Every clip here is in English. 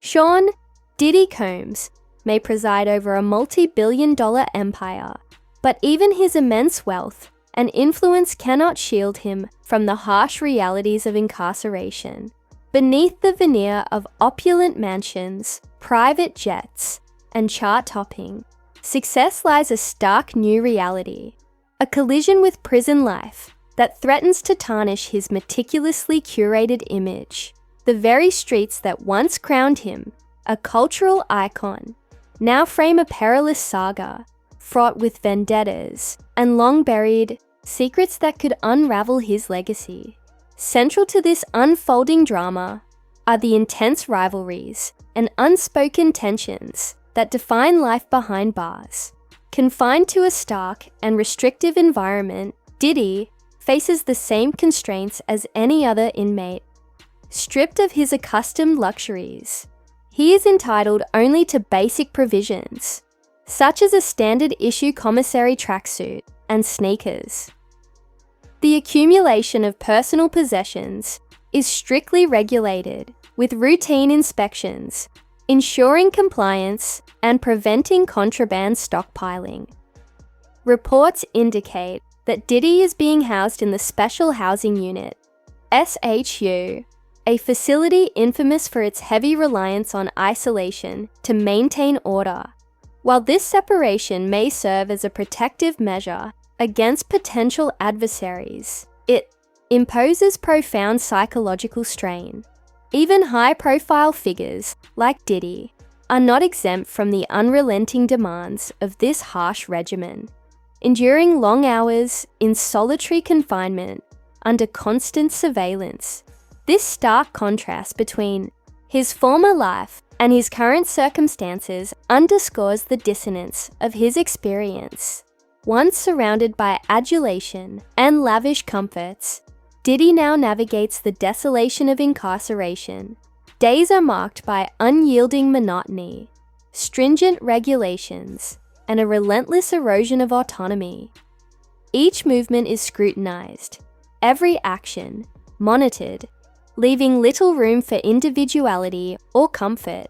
Sean Didy Combs may preside over a multi-billion-dollar empire, but even his immense wealth and influence cannot shield him from the harsh realities of incarceration. Beneath the veneer of opulent mansions, private jets, and chart-topping, success lies a stark new reality, a collision with prison life that threatens to tarnish his meticulously curated image. The very streets that once crowned him a cultural icon now frame a perilous saga, fraught with vendettas and long-buried secrets that could unravel his legacy. Central to this unfolding drama are the intense rivalries and unspoken tensions that define life behind bars. Confined to a stark and restrictive environment, Didy faces the same constraints as any other inmate. Stripped of his accustomed luxuries, he is entitled only to basic provisions, such as a standard-issue commissary tracksuit and sneakers. The accumulation of personal possessions is strictly regulated, with routine inspections, ensuring compliance and preventing contraband stockpiling. Reports indicate that Didy is being housed in the Special Housing Unit, SHU, a facility infamous for its heavy reliance on isolation to maintain order. While this separation may serve as a protective measure against potential adversaries, it imposes profound psychological strain. Even high-profile figures, like Didy, are not exempt from the unrelenting demands of this harsh regimen, enduring long hours in solitary confinement under constant surveillance. This stark contrast between his former life and his current circumstances underscores the dissonance of his experience. Once surrounded by adulation and lavish comforts, Didy now navigates the desolation of incarceration. Days are marked by unyielding monotony, stringent regulations, and a relentless erosion of autonomy. Each movement is scrutinized, every action monitored, leaving little room for individuality or comfort.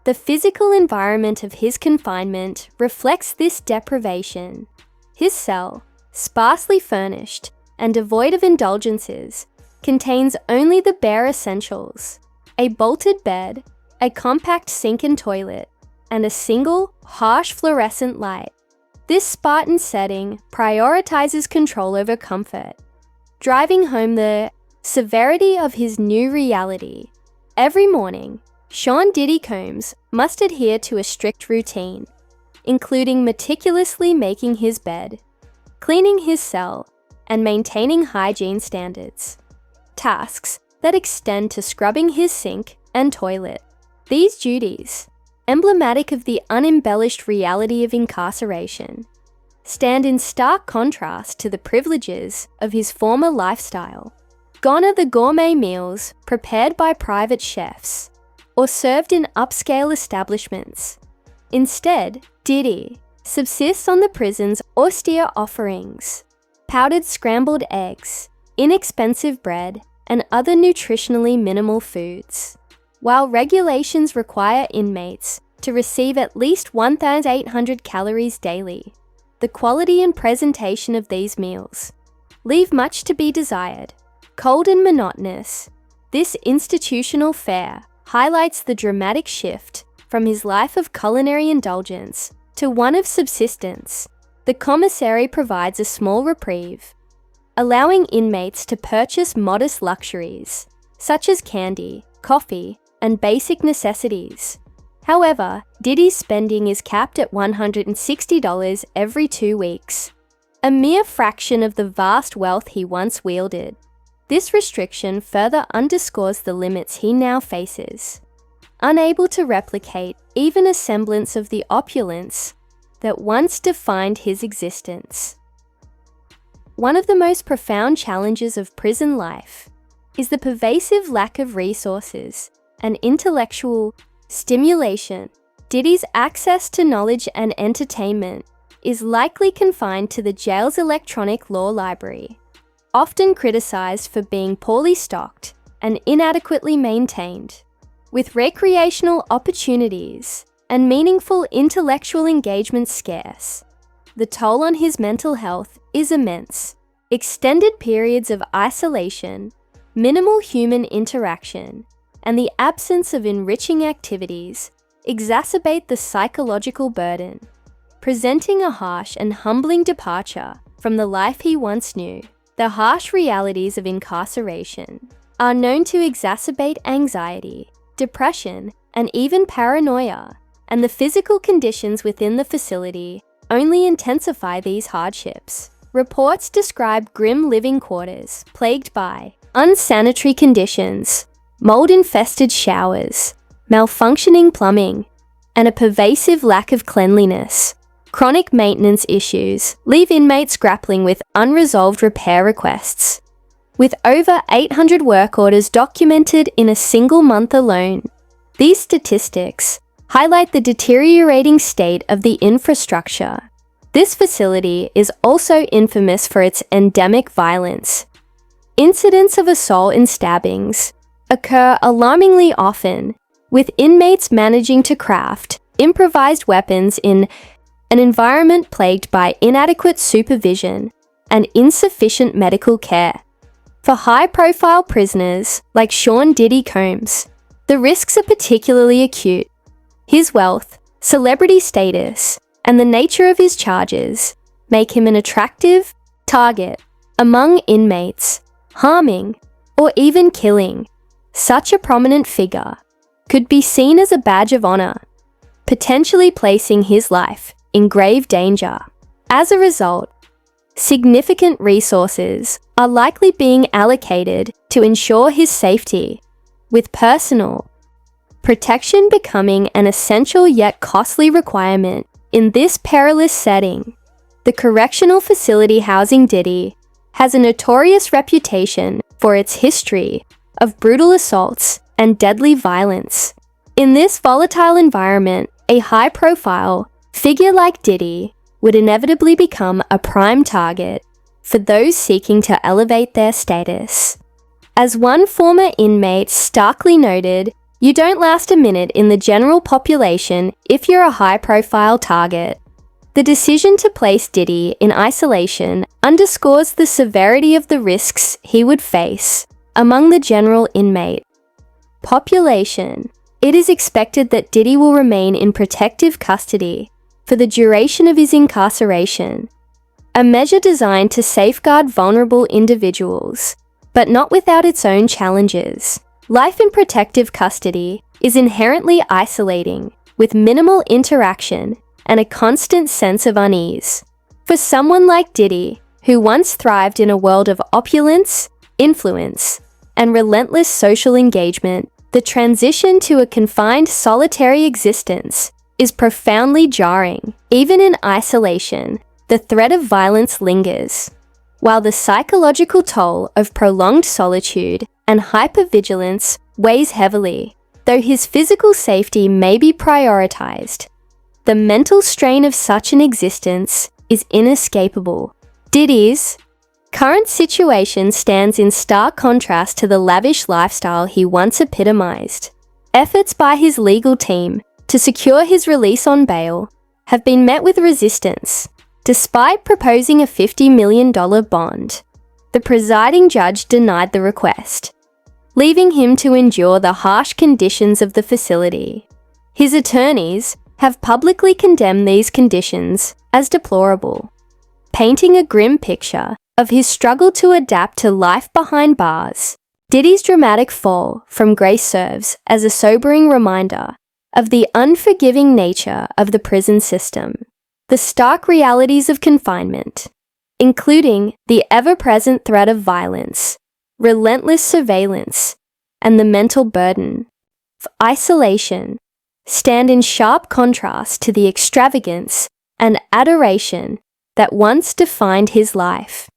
The physical environment of his confinement reflects this deprivation. His cell, sparsely furnished and devoid of indulgences, contains only the bare essentials: a bolted bed, a compact sink and toilet, and a single, harsh fluorescent light. This Spartan setting prioritizes control over comfort, driving home the severity of his new reality. Every morning, Sean Didy Combs must adhere to a strict routine, including meticulously making his bed, cleaning his cell, and maintaining hygiene standards. Tasks that extend to scrubbing his sink and toilet. These duties, emblematic of the unembellished reality of incarceration, stand in stark contrast to the privileges of his former lifestyle. Gone are the gourmet meals prepared by private chefs or served in upscale establishments. Instead, Didy subsists on the prison's austere offerings: powdered scrambled eggs, inexpensive bread, and other nutritionally minimal foods. While regulations require inmates to receive at least 1,800 calories daily, the quality and presentation of these meals leave much to be desired. Cold and monotonous, this institutional fare highlights the dramatic shift from his life of culinary indulgence to one of subsistence. The commissary provides a small reprieve, allowing inmates to purchase modest luxuries, such as candy, coffee, and basic necessities. However, Didy's spending is capped at $160 every 2 weeks, a mere fraction of the vast wealth he once wielded. This restriction further underscores the limits he now faces, unable to replicate even a semblance of the opulence that once defined his existence. One of the most profound challenges of prison life is the pervasive lack of resources and intellectual stimulation. Didy's access to knowledge and entertainment is likely confined to the jail's electronic law library, often criticized for being poorly stocked and inadequately maintained. With recreational opportunities and meaningful intellectual engagement scarce, the toll on his mental health is immense. Extended periods of isolation, minimal human interaction, and the absence of enriching activities exacerbate the psychological burden, presenting a harsh and humbling departure from the life he once knew. The harsh realities of incarceration are known to exacerbate anxiety, depression, and even paranoia, and the physical conditions within the facility only intensify these hardships. Reports describe grim living quarters plagued by unsanitary conditions, mold-infested showers, malfunctioning plumbing, and a pervasive lack of cleanliness. Chronic maintenance issues leave inmates grappling with unresolved repair requests, with over 800 work orders documented in a single month alone. These statistics highlight the deteriorating state of the infrastructure. This facility is also infamous for its endemic violence. Incidents of assault and stabbings occur alarmingly often, with inmates managing to craft improvised weapons in an environment plagued by inadequate supervision and insufficient medical care. For high-profile prisoners like Sean Didy Combs, the risks are particularly acute. His wealth, celebrity status, and the nature of his charges make him an attractive target among inmates. Harming, or even killing, such a prominent figure could be seen as a badge of honor, potentially placing his life in grave danger. As a result, significant resources are likely being allocated to ensure his safety, with personal protection becoming an essential yet costly requirement in this perilous setting. The correctional facility housing Didy has a notorious reputation for its history of brutal assaults and deadly violence. In this volatile environment, a high-profile figure like Didy would inevitably become a prime target for those seeking to elevate their status. As one former inmate starkly noted, "You don't last a minute in the general population if you're a high-profile target." The decision to place Didy in isolation underscores the severity of the risks he would face among the general inmate population. It is expected that Didy will remain in protective custody for the duration of his incarceration, a measure designed to safeguard vulnerable individuals, but not without its own challenges. Life in protective custody is inherently isolating, with minimal interaction and a constant sense of unease. For someone like Didy, who once thrived in a world of opulence, influence, and relentless social engagement, the transition to a confined solitary existence is profoundly jarring. Even in isolation, the threat of violence lingers, while the psychological toll of prolonged solitude and hypervigilance weighs heavily. Though his physical safety may be prioritized, the mental strain of such an existence is inescapable. Didy's current situation stands in stark contrast to the lavish lifestyle he once epitomized. Efforts by his legal team to secure his release on bail have been met with resistance. Despite proposing a $50 million bond, the presiding judge denied the request, leaving him to endure the harsh conditions of the facility. His attorneys have publicly condemned these conditions as deplorable, painting a grim picture of his struggle to adapt to life behind bars. Didy's dramatic fall from grace serves as a sobering reminder of the unforgiving nature of the prison system, the stark realities of confinement, including the ever-present threat of violence, relentless surveillance, and the mental burden of isolation, stand in sharp contrast to the extravagance and adoration that once defined his life.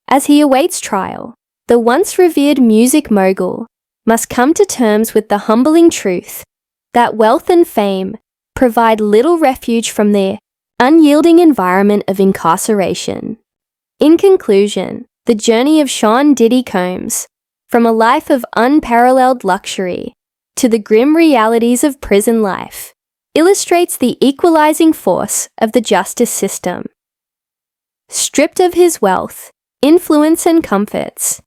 As he awaits trial, the once revered music mogul must come to terms with the humbling truth that wealth and fame provide little refuge from the unyielding environment of incarceration. In conclusion, the journey of Sean Didy Combs, from a life of unparalleled luxury to the grim realities of prison life, illustrates the equalizing force of the justice system. Stripped of his wealth, influence and comforts,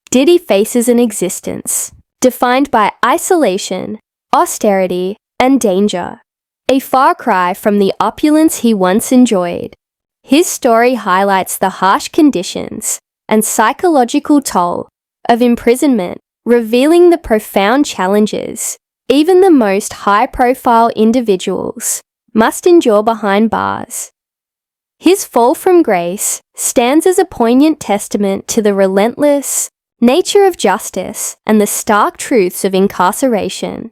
Didy faces an existence defined by isolation, austerity, and danger, a far cry from the opulence he once enjoyed. His story highlights the harsh conditions and psychological toll of imprisonment, revealing the profound challenges even the most high-profile individuals must endure behind bars. His fall from grace stands as a poignant testament to the relentless nature of justice and the stark truths of incarceration.